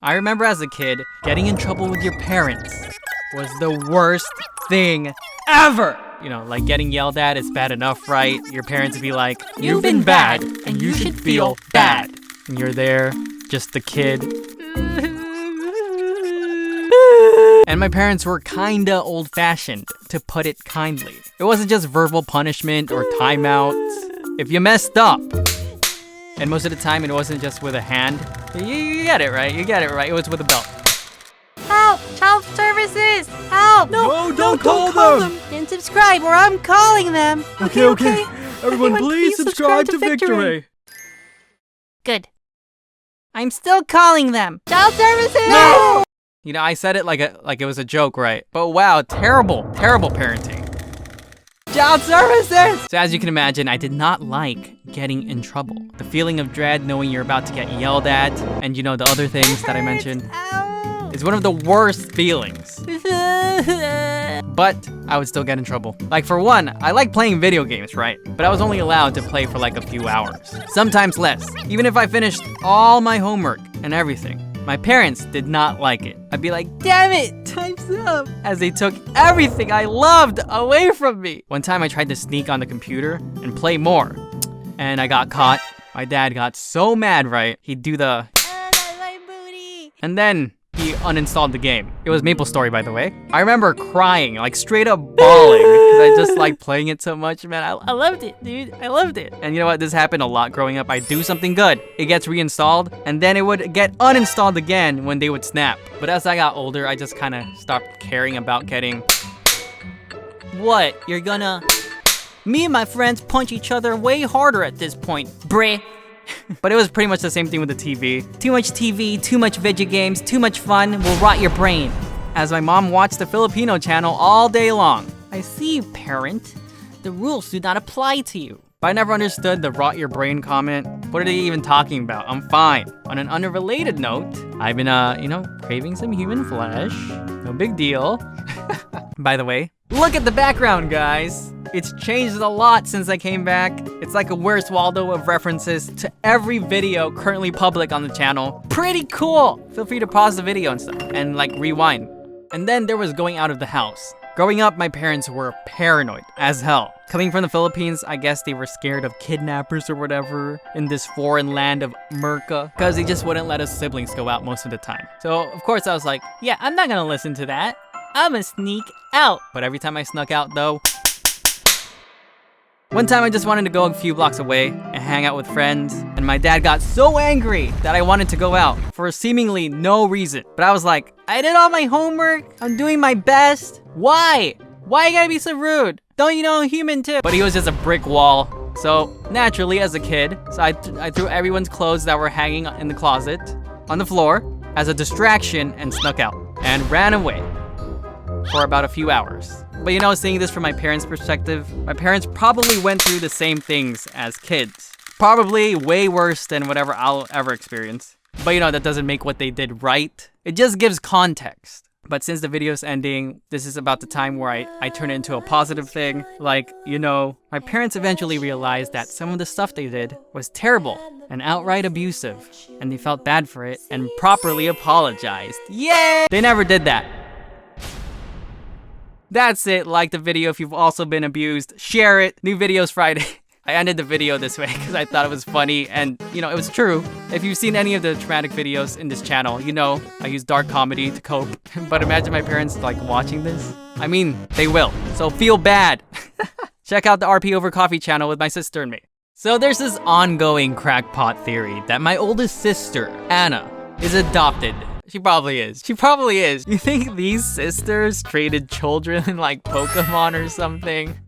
I remember as a kid, getting in trouble with your parents was the worst thing ever. You know, like getting yelled at is bad enough, right? Your parents would be like, you've been bad, and you should feel bad. And you're there, just the kid. And my parents were kinda old-fashioned, to put it kindly. It wasn't just verbal punishment or timeouts. If you messed up, and most of the time it wasn't just with a hand. You get it right, it was with a belt. Help! Child services! Help! No, don't call them! And subscribe or I'm calling them! Okay. Everyone please subscribe to Victory! Good. I'm still calling them! Child services! No! You know, I said it like it was a joke, right? But wow, terrible parenting. Child services! So as you can imagine, I did not like getting in trouble. The feeling of dread knowing you're about to get yelled at, and you know, the other things that I mentioned. It's one of the worst feelings. But I would still get in trouble. Like for one, I like playing video games, right? But I was only allowed to play for like a few hours. Sometimes less. Even if I finished all my homework and everything. My parents did not like it. I'd be like, damn it, time's up. As they took everything I loved away from me. One time I tried to sneak on the computer and play more. And I got caught. My dad got so mad, right? He'd do the... And then he uninstalled the game. It was Maplestory, by the way. I remember crying, like straight up bawling, because I just like playing it so much, man. I loved it, dude. I loved it. And you know what? This happened a lot growing up. I'd do something good. It gets reinstalled, and then it would get uninstalled again when they would snap. But as I got older, I just kind of stopped caring about getting... What? You're gonna... Me and my friends punch each other way harder at this point, bruh. But it was pretty much the same thing with the TV. Too much TV, too much video games, too much fun will rot your brain. As my mom watched the Filipino channel all day long. I see, parent. The rules do not apply to you. But I never understood the rot your brain comment. What are they even talking about? I'm fine. On an unrelated note, I've been, craving some human flesh. No big deal. By the way, look at the background, guys. It's changed a lot since I came back. It's like a Where's Waldo of references to every video currently public on the channel. Pretty cool. Feel free to pause the video and stuff and like rewind. And then there was going out of the house. Growing up, my parents were paranoid as hell. Coming from the Philippines, I guess they were scared of kidnappers or whatever in this foreign land of Merca, because they just wouldn't let us siblings go out most of the time. So of course I was like, yeah, I'm not gonna listen to that. I'm gonna sneak out. But every time I snuck out though, one time I just wanted to go a few blocks away and hang out with friends, and my dad got so angry that I wanted to go out for seemingly no reason. But I was like, I did all my homework, I'm doing my best. Why? Why you gotta be so rude? Don't you know I'm human too? But he was just a brick wall. So naturally as a kid, I threw everyone's clothes that were hanging in the closet on the floor as a distraction and snuck out and ran away for about a few hours. But you know, seeing this from my parents' perspective, my parents probably went through the same things as kids. Probably way worse than whatever I'll ever experience. But you know, that doesn't make what they did right. It just gives context. But since the video's ending, this is about the time where I turn it into a positive thing. Like, you know, my parents eventually realized that some of the stuff they did was terrible and outright abusive. And they felt bad for it and properly apologized. Yay! They never did that. That's it. Like the video if you've also been abused. Share it. New videos Friday. I ended the video this way because I thought it was funny and, you know, it was true. If you've seen any of the traumatic videos in this channel, you know I use dark comedy to cope. But imagine my parents like watching this. I mean, they will. So feel bad. Check out the RP Over Coffee channel with my sister and me. So there's this ongoing crackpot theory that my oldest sister, Anna, is adopted. She probably is. She probably is. You think these sisters traded children like Pokemon or something?